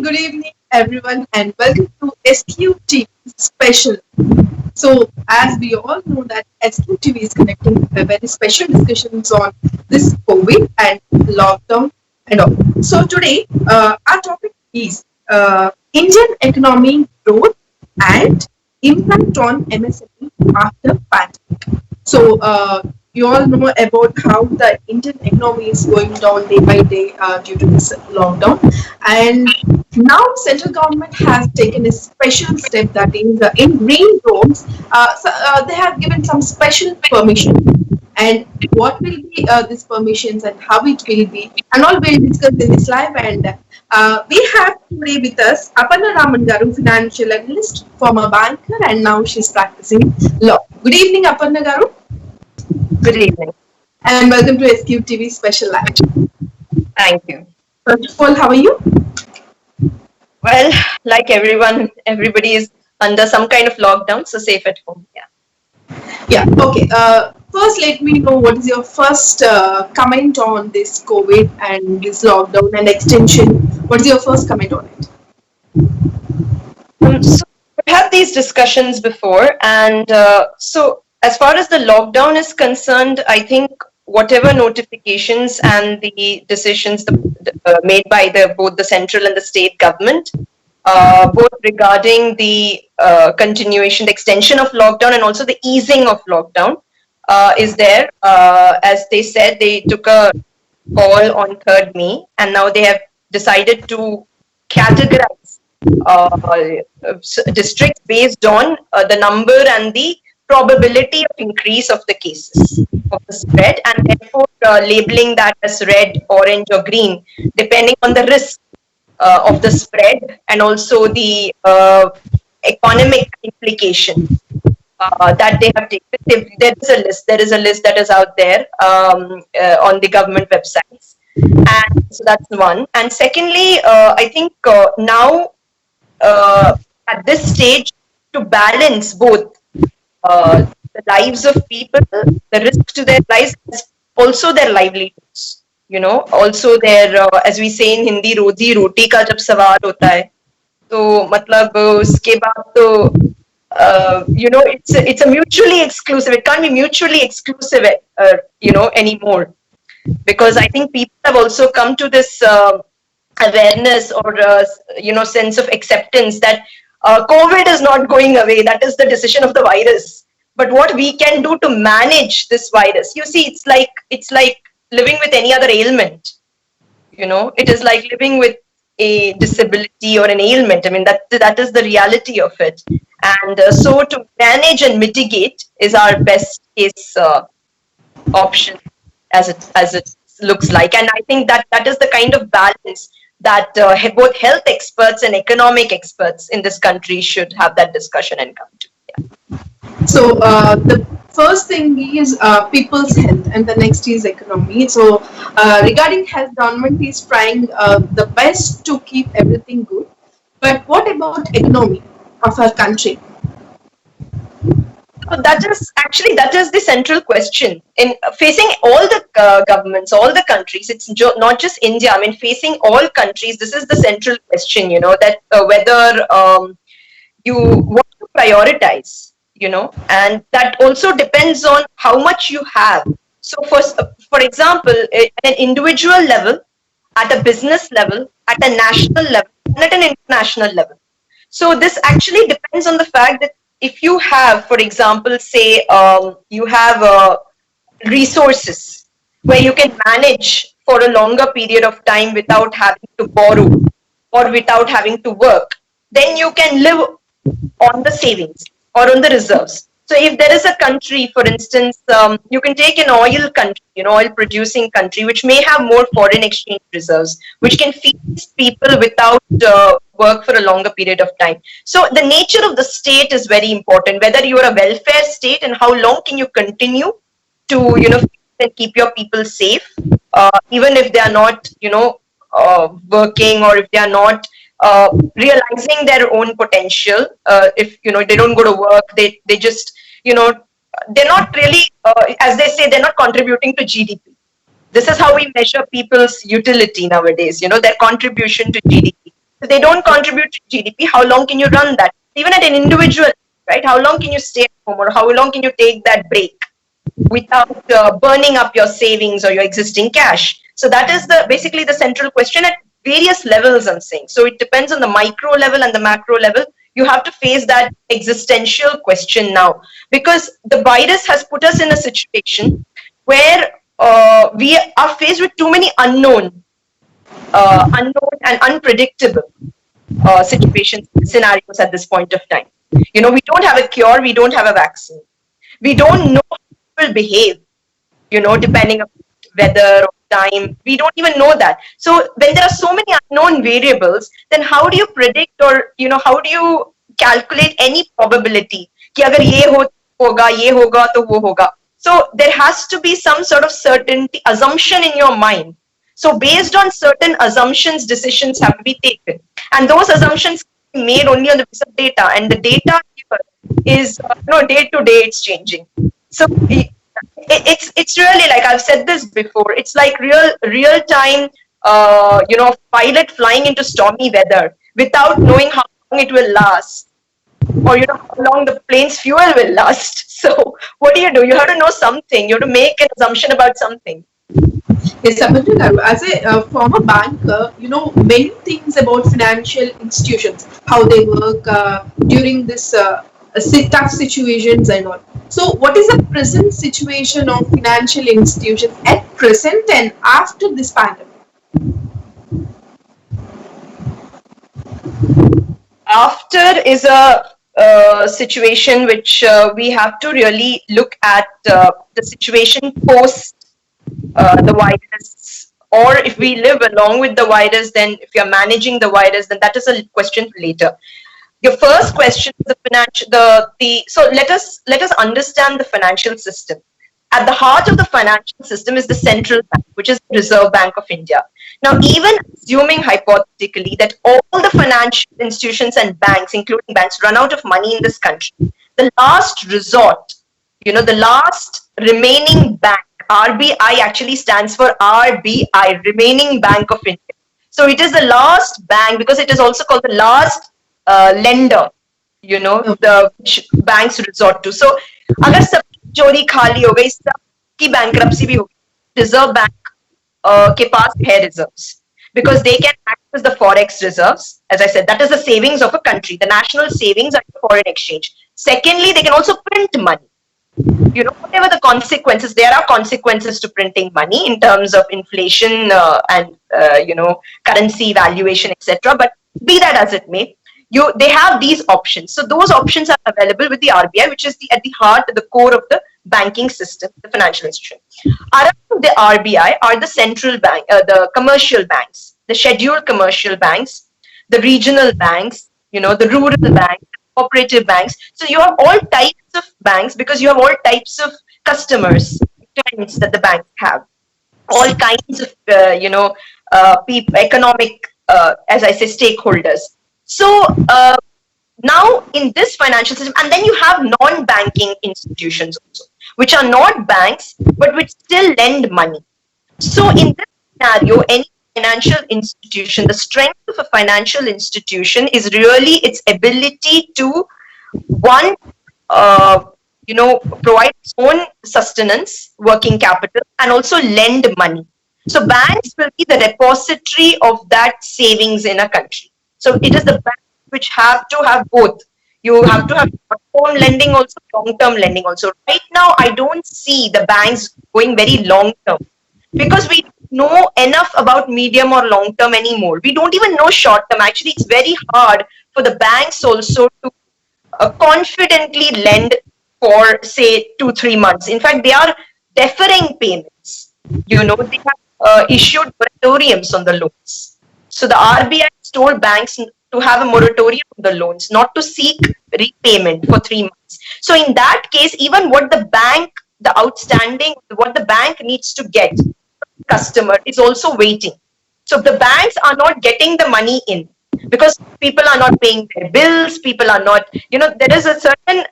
good evening, everyone, and welcome to SQTV Special. So, as we all know, that SQTV is connecting a very special discussions on this COVID and lockdown and all. So, today, our topic is Indian economy growth and impact on MSME after pandemic. So, you all know about how the Indian economy is going down day by day due to this lockdown, and now central government has taken a special step that is in green zones. They have given some special permission, and what will be these permissions and how it will be, and all we'll discuss in this live. And we have today with us Aparna Raman Garu, financial analyst, former banker, and now she's practicing law. Good evening, Aparna Garu. Good evening. And welcome to SQTV Special Live. Thank you. First of all, how are you? Well, like everyone, everybody is under some kind of lockdown, so safe at home. Yeah. Okay. First, let me know what is your first comment on this COVID and this lockdown and extension. What is your first comment on it? So we've had these discussions before, and so as far as the lockdown is concerned, I think whatever notifications and the decisions made by both the central and the state government, both regarding the continuation, the extension of lockdown, and also the easing of lockdown, is there. As they said, they took a call on 3rd May, and now they have decided to categorize districts based on the number and the probability of increase of the cases of the spread, and therefore labeling that as red, orange, or green, depending on the risk of the spread and also the economic implication that they have taken. There is a list that is out there on the government websites, and so that's one. And secondly, I think now at this stage, to balance both the lives of people, the risk to their lives, also their livelihoods. Also their, as we say in Hindi, रोजी रोटी का जब सवाल होता है, तो मतलब उसके बाद तो it's a mutually exclusive. It can't be mutually exclusive, anymore, because I think people have also come to this awareness or sense of acceptance that COVID is not going away. That is the decision of the virus. But what we can do to manage this virus, you see, it's like living with any other ailment. It is like living with a disability or an ailment. I mean, that is the reality of it. And so to manage and mitigate is our best case option as it looks like. And I think that is the kind of balance that both health experts and economic experts in this country should have that discussion and come to. Yeah. So the first thing is people's health, and the next is economy. So regarding health, government is trying the best to keep everything good. But what about economy of our country? That is the central question in facing all the governments, all the countries. It's not just India. I mean, facing all countries, this is the central question. That whether you want to prioritize. And that also depends on how much you have. So, for example, at an individual level, at a business level, at a national level, and at an international level. So, this actually depends on the fact that if you have, for example, say you have resources where you can manage for a longer period of time without having to borrow or without having to work, then you can live on the savings or on the reserves. So if there is a country, for instance, you can take an oil country, oil producing country, which may have more foreign exchange reserves, which can feed people without work for a longer period of time. So the nature of the state is very important, whether you are a welfare state and how long can you continue to, and keep your people safe, even if they are not, working, or if they are not realizing their own potential. If they don't go to work, they just they're not really, as they say, they're not contributing to GDP. This is how we measure people's utility nowadays. Their contribution to GDP. If they don't contribute to GDP, how long can you run that? Even at an individual, right? How long can you stay at home, or how long can you take that break without burning up your savings or your existing cash? So that is basically the central question at various levels, I'm saying. So it depends on the micro level and the macro level. You have to face that existential question now, because the virus has put us in a situation where we are faced with too many unknown and unpredictable situations, scenarios at this point of time. We don't have a cure, we don't have a vaccine. We don't know how people will behave, depending on weather or time. We don't even know that. So when there are so many unknown variables, then how do you predict, or how do you calculate any probability कि अगर ये होगा, ये होगा तो वो होगा? So there has to be some sort of certainty, assumption in your mind. So based on certain assumptions, decisions have to be taken, and those assumptions can be made only on the basis of data, and the data here is day to day it's changing. So it's really, like I've said this before, it's like real time pilot flying into stormy weather without knowing how long it will last, or how long the plane's fuel will last. So what do? You have to know something, you have to make an assumption about something. Yes, Abhinandan, as a former banker, you know many things about financial institutions, how they work during this tough situations and all. So, what is the present situation of financial institutions at present and after this pandemic? After is a situation which we have to really look at the situation post the virus, or if we live along with the virus, then if you're managing the virus, then that is a question for later. Your first question is the financial, so let us understand the financial system. At the heart of the financial system is the central bank, which is the Reserve Bank of India. Now, even assuming hypothetically that all the financial institutions and banks, including banks, run out of money in this country, the last resort, the last remaining bank, RBI actually stands for RBI, Remaining Bank of India. So it is the last bank, because it is also called the last lender, the banks resort to. So, अगर सब चोरी खाली हो गई, सबकी bankruptcy भी हो गई, Reserve Bank के पास है reserves, because they can act as the forex reserves. As I said, that is the savings of a country. The national savings are foreign exchange. Secondly, they can also print money. Whatever the consequences, there are consequences to printing money in terms of inflation and currency valuation, etc. But be that as it may, they have these options. So those options are available with the RBI, which is at the heart, the core of the banking system, the financial institution. Around the RBI are the central bank, the commercial banks, the scheduled commercial banks, the regional banks, the rural banks, cooperative banks. So you have all types of banks, because you have all types of customers, clients that the banks have, all kinds of people, economic, as I say, stakeholders. So now in this financial system, and then you have non-banking institutions also, which are not banks but which still lend money. So in this scenario, any financial institution, the strength of a financial institution is really its ability to, one, provide its own sustenance, working capital, and also lend money. So banks will be the repository of that savings in a country. So it is the banks which have to have both. You have to have short-term lending also, long-term lending also. Right now, I don't see the banks going very long-term, because we don't know enough about medium or long-term anymore. We don't even know short-term. Actually, it's very hard for the banks also to confidently lend for, say, 2-3 months. In fact, they are deferring payments. They have issued moratoriums on the loans. So the RBI told banks to have a moratorium on the loans, not to seek repayment for 3 months. So in that case, even what the bank, the outstanding, what the bank needs to get from the customer is also waiting. So the banks are not getting the money in, because people are not paying their bills, people are not, there is a certain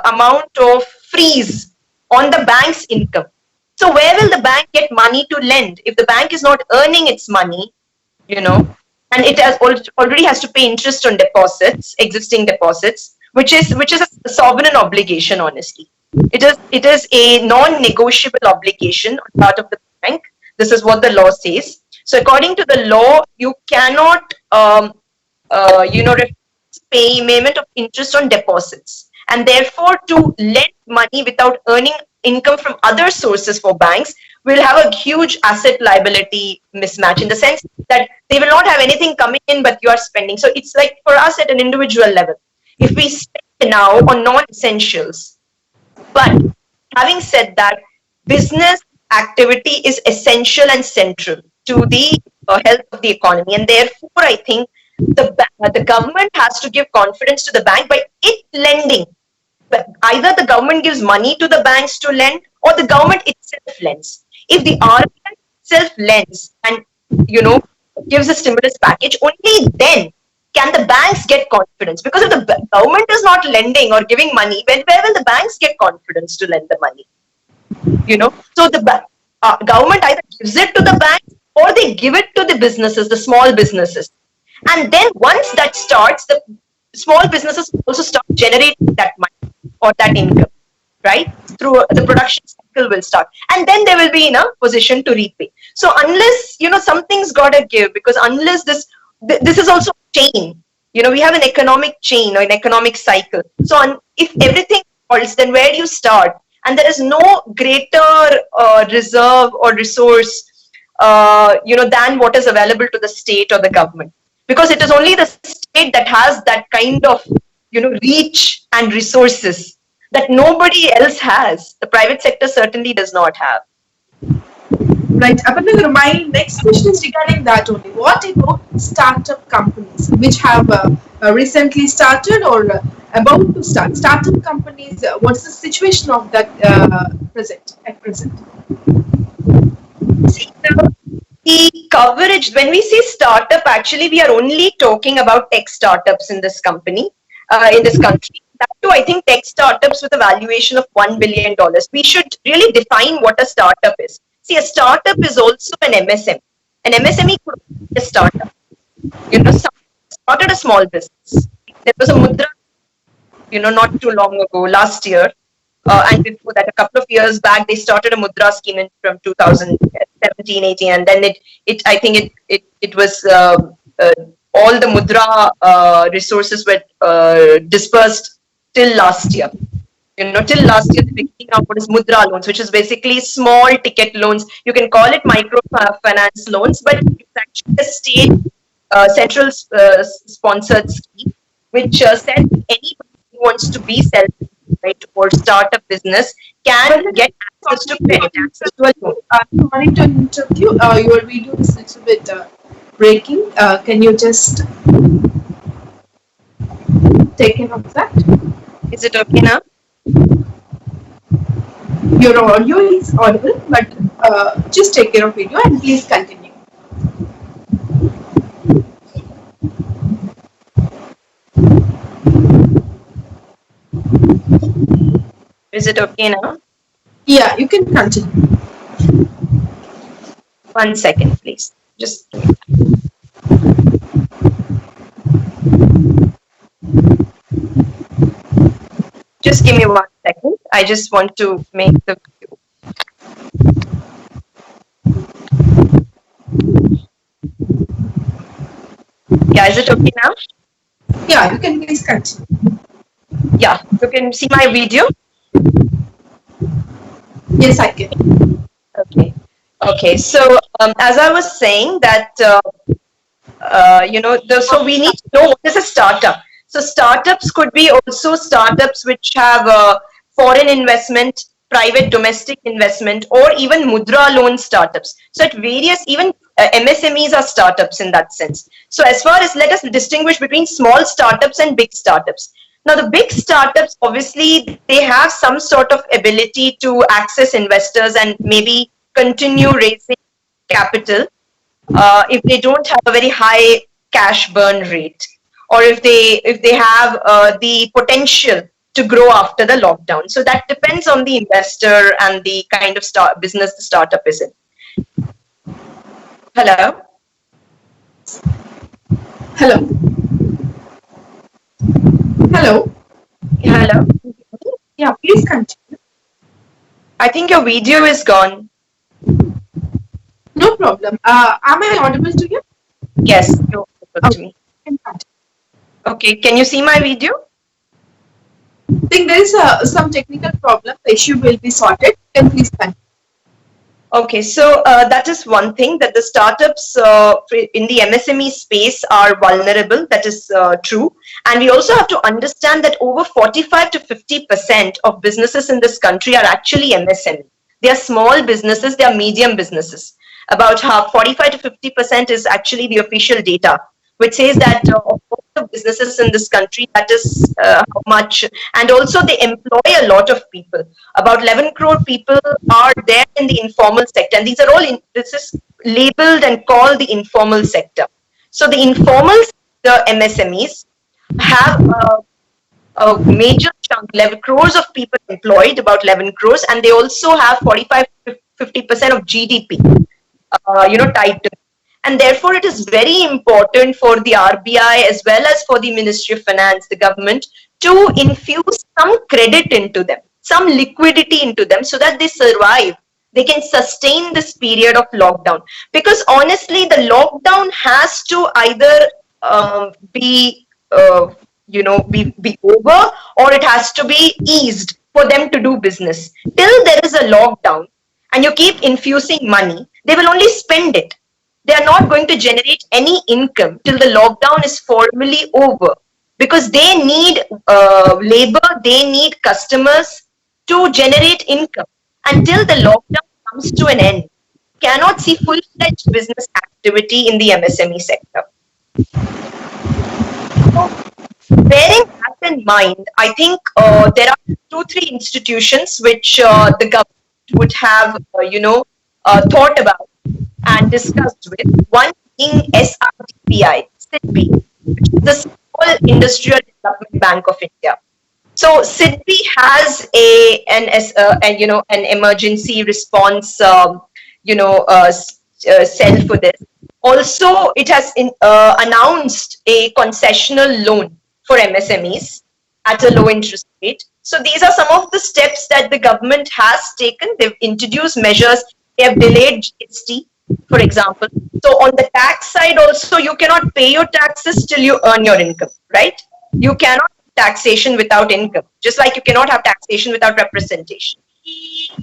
amount of freeze on the bank's income. So where will the bank get money to lend if the bank is not earning its money, and it has already has to pay interest on deposits, existing deposits, which is a sovereign obligation. Honestly, it is a non-negotiable obligation on part of the bank. This is what the law says. So according to the law, you cannot refuse payment of interest on deposits, and therefore to lend money without earning income from other sources for banks will have a huge asset liability mismatch, in the sense that they will not have anything coming in but you are spending. So it's like for us at an individual level, if we spend now on non-essentials, but having said that, business activity is essential and central to the health of the economy, and therefore I think the government has to give confidence to the bank by it lending. But either the government gives money to the banks to lend, or the government itself lends. If the RBI itself lends and gives a stimulus package, only then can the banks get confidence. Because if the government is not lending or giving money, where will the banks get confidence to lend the money? So the government either gives it to the banks or they give it to the businesses, the small businesses. And then once that starts, the small businesses also start generating that money or that income, right? Through the production cycle will start. And then they will be in a position to repay. So unless, something's got to give, because unless this is also a chain. We have an economic chain or an economic cycle. So if everything falls, then where do you start? And there is no greater reserve or resource, than what is available to the state or the government. Because it is only the state that has that kind of, reach and resources that nobody else has. The private sector certainly does not have. Right, Aparna, my next question is regarding that only. What about startup companies which have recently started or about to start? Startup companies, what's the situation of that at present? See, the coverage, when we say startup, actually we are only talking about tech startups in this country. That too, I think tech startups with a valuation of $1 billion. We should really define what a startup is. See, a startup is also an MSME. An MSME could be a startup. Started a small business. There was a Mudra, not too long ago, last year. And before that, a couple of years back, they started a Mudra scheme from 2017, 18, and then I think it was all the Mudra resources were dispersed till last year. Till last year, they beginning of what is Mudra loans, which is basically small ticket loans. You can call it microfinance loans, but it's actually a state central sponsored scheme, which says anybody who wants to be self-employed or start a business can get access to credit, access to a loan. Sorry to interrupt you. Your video is a little bit breaking. Can you just take care of that? Is it okay now? Your audio is audible, but just take care of video and please continue. Is it okay now? Yeah, you can continue. 1 second, please. Just give me 1 second. I just want to make the video. Yeah, is it okay now? Yeah, you can please continue. Yeah, you can see my video. Yes, I can. Okay. So as I was saying that so we need to know what is a startup. So startups could be also startups which have foreign investment, private domestic investment, or even Mudra loan startups. So at various, even MSMEs are startups in that sense. So as far as, let us distinguish between small startups and big startups. Now the big startups, obviously, they have some sort of ability to access investors and maybe continue raising capital if they don't have a very high cash burn rate, or if they have the potential to grow after the lockdown. So that depends on the investor and the kind of business the startup is in. Hello? Hello. Hello. Hello. Yeah, please continue. I think your video is gone. No problem. Am I audible to you? Yes, you're audible to Okay. me. Can continue. Okay, can you see my video? I think there is some technical problem. The issue will be sorted. Can please continue. Okay, so that is one thing, that the startups in the MSME space are vulnerable. That is true. And we also have to understand that over 45 to 50% of businesses in this country are actually MSME. They are small businesses, they are medium businesses. About half, 45 to 50% is actually the official data, which says that of all the businesses in this country, that is how much. And also they employ a lot of people. About 11 crore people are there in the informal sector, and these are all this is labeled and called the informal sector. So the informal sector MSMEs have a major chunk, 11 crores of people employed, about 11 crores, and they also have 45 to 50% of GDP, tied to it. And therefore, it is very important for the RBI as well as for the Ministry of Finance, the government, to infuse some credit into them, some liquidity into them, so that they survive. They can sustain this period of lockdown. Because honestly, the lockdown has to either be over, or it has to be eased for them to do business. Till there is a lockdown and you keep infusing money, they will only spend it. They are not going to generate any income till the lockdown is formally over, because they need labor, they need customers to generate income. Until the lockdown comes to an end, cannot see full-fledged business activity in the MSME sector. So, bearing that in mind, I think there are 2, 3 institutions which the government would have, thought about and discussed with. One being SRDPI, SIDBI, which is the Small Industrial Development Bank of India. So SIDBI has an emergency response cell for this. Also, it has announced a concessional loan for MSMEs at a low interest rate. So these are some of the steps that the government has taken. They've introduced measures. They have delayed GST, for example. So on the tax side also, you cannot pay your taxes till you earn your income, right? You cannot have taxation without income, just like you cannot have taxation without representation.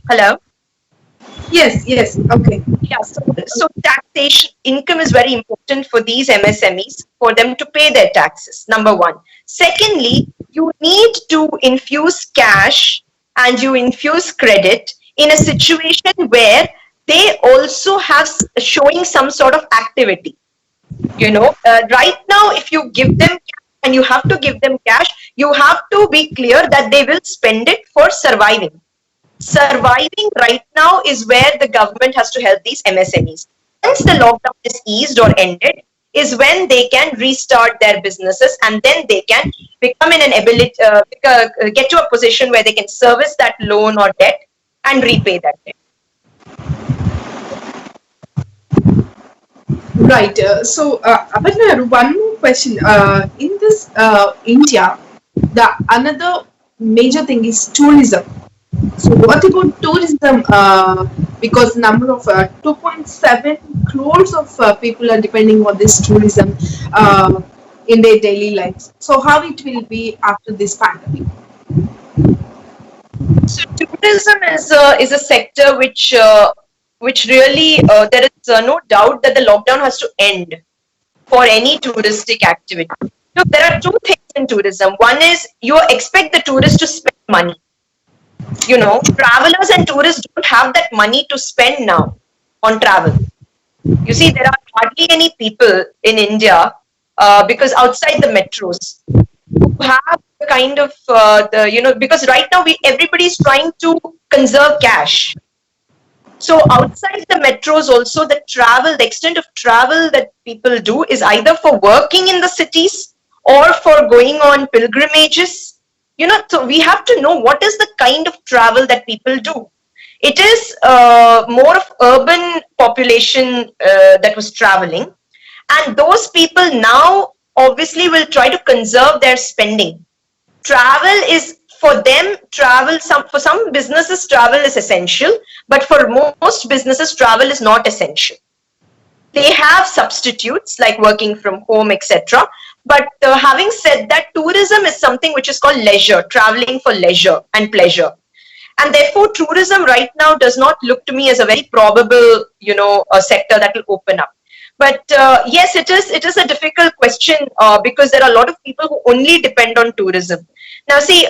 Hello? Yes, yes. Okay. Yeah, so taxation, income is very important for these MSMEs for them to pay their taxes, number one. Secondly, you need to infuse cash and you infuse credit in a situation where they also have showing some sort of activity. Right now, if you give them cash and you have to give them cash, you have to be clear that they will spend it for surviving. Surviving right now is where the government has to help these MSMEs. Once the lockdown is eased or ended, is when they can restart their businesses, and then they can become in an ability, get to a position where they can service that loan or debt and repay that debt. Right. Aparna, one more question. In this India, the another major thing is tourism. So what about tourism? Because number of 2.7 crores of people are depending on this tourism in their daily lives. So how it will be after this pandemic? So tourism is a sector which really there is no doubt that the lockdown has to end for any touristic activity. So there are two things in tourism. One is you expect the tourists to spend money. Travelers and tourists don't have that money to spend now on travel. You see, there are hardly any people in India because outside the metros who have the kind of because right now everybody is trying to conserve cash. So outside the metros also, the extent of travel that people do is either for working in the cities or for going on pilgrimages. So we have to know what is the kind of travel that people do. It is more of urban population that was traveling, and those people now obviously will try to conserve their spending. Travel is for them, for some businesses, travel is essential, but for most businesses, travel is not essential. They have substitutes like working from home, etc. But having said that, tourism is something which is called leisure, traveling for leisure and pleasure. And therefore, tourism right now does not look to me as a very probable, a sector that will open up. But yes, it is a difficult question because there are a lot of people who only depend on tourism. Now, see,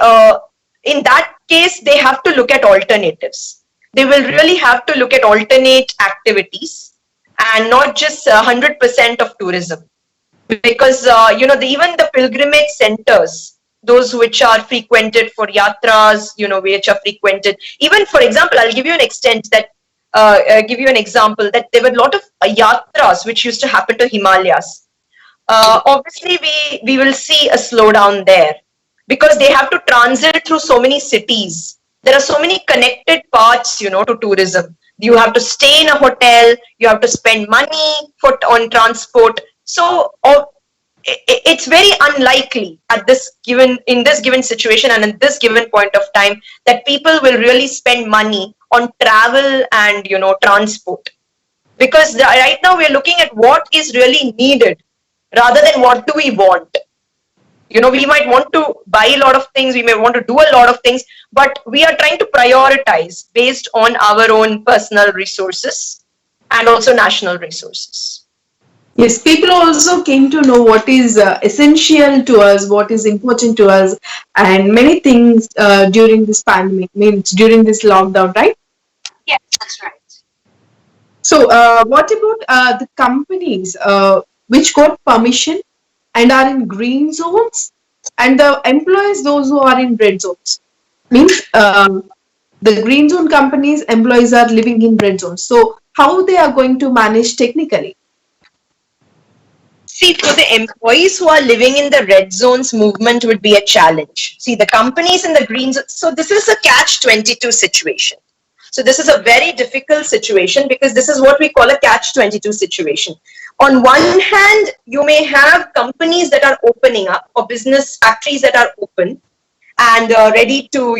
in that case, they have to look at alternatives. They will really have to look at alternate activities and not just 100% of tourism, because even the pilgrimage centers, those which are frequented for yatras, which are frequented, even for example, I'll give you an extent that give you an example that there were a lot of yatras which used to happen to Himalayas. Obviously we will see a slowdown there because they have to transit through so many cities. There are so many connected parts, to tourism. You have to stay in a hotel, you have to spend money on transport. So it's very unlikely in this given situation and in this given point of time that people will really spend money on travel and transport, because right now we're looking at what is really needed rather than what do we want. We might want to buy a lot of things, we may want to do a lot of things, but we are trying to prioritize based on our own personal resources and also national resources. Yes, people also came to know what is essential to us, what is important to us, and many things during this pandemic, means during this lockdown, right? Yes, that's right. So, what about the companies which got permission and are in green zones, and the employees, those who are in red zones? Means the green zone companies' employees are living in red zones. So, how they are going to manage technically? See, for the employees who are living in the red zones, movement would be a challenge. See, the companies in the green zones, so this is a catch-22 situation. So this is a very difficult situation because this is what we call a catch-22 situation. On one hand, you may have companies that are opening up, or business factories that are open and ready to,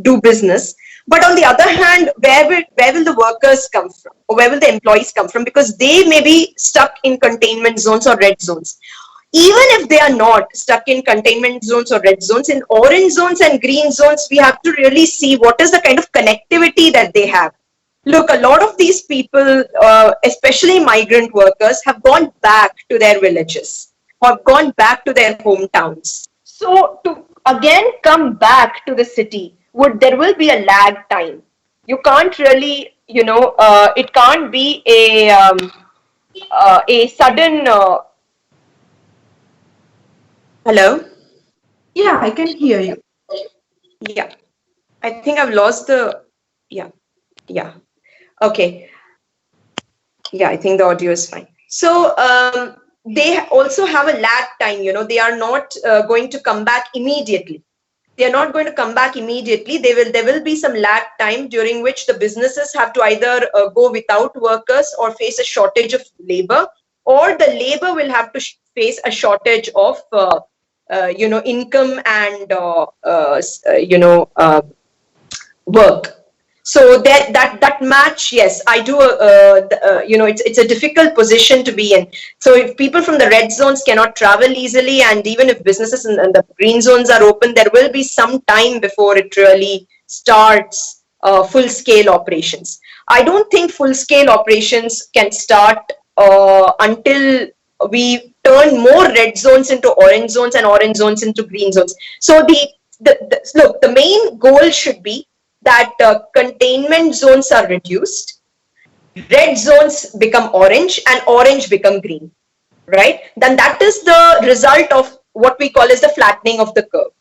do business. But on the other hand, where will the workers come from, or where will the employees come from? Because they may be stuck in containment zones or red zones. Even if they are not stuck in containment zones or red zones, in orange zones and green zones, we have to really see what is the kind of connectivity that they have. Look, a lot of these people, especially migrant workers, have gone back to their villages, have gone back to their hometowns. So to again come back to the city, there will be a lag time. You can't really, it can't be a sudden. Hello. Yeah, I can hear you. Yeah, I think I've lost the. Yeah. Okay. Yeah, I think the audio is fine. So they also have a lag time. They are not going to come back immediately. They are not going to come back immediately. There will be some lag time during which the businesses have to either go without workers or face a shortage of labor, or the labor will have to face a shortage of income and work. So that match, yes, I do. It's a difficult position to be in. So if people from the red zones cannot travel easily, and even if businesses in the green zones are open, there will be some time before it really starts full-scale operations. I don't think full-scale operations can start until we turn more red zones into orange zones and orange zones into green zones. So look, the main goal should be that containment zones are reduced, red zones become orange, and orange become green, right? Then that is the result of what we call as the flattening of the curve,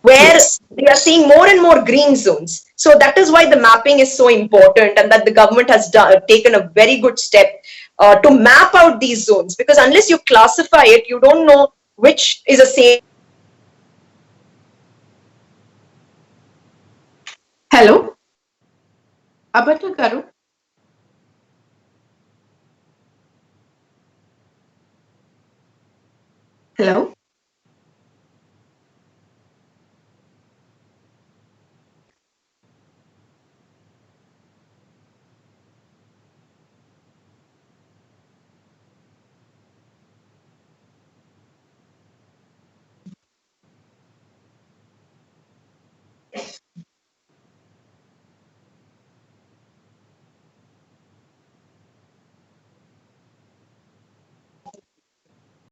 where we are seeing more and more green zones. So that is why the mapping is so important, and that the government has taken a very good step to map out these zones, because unless you classify it, you don't know which is a safe. Hello, Abarna Garu. Hello?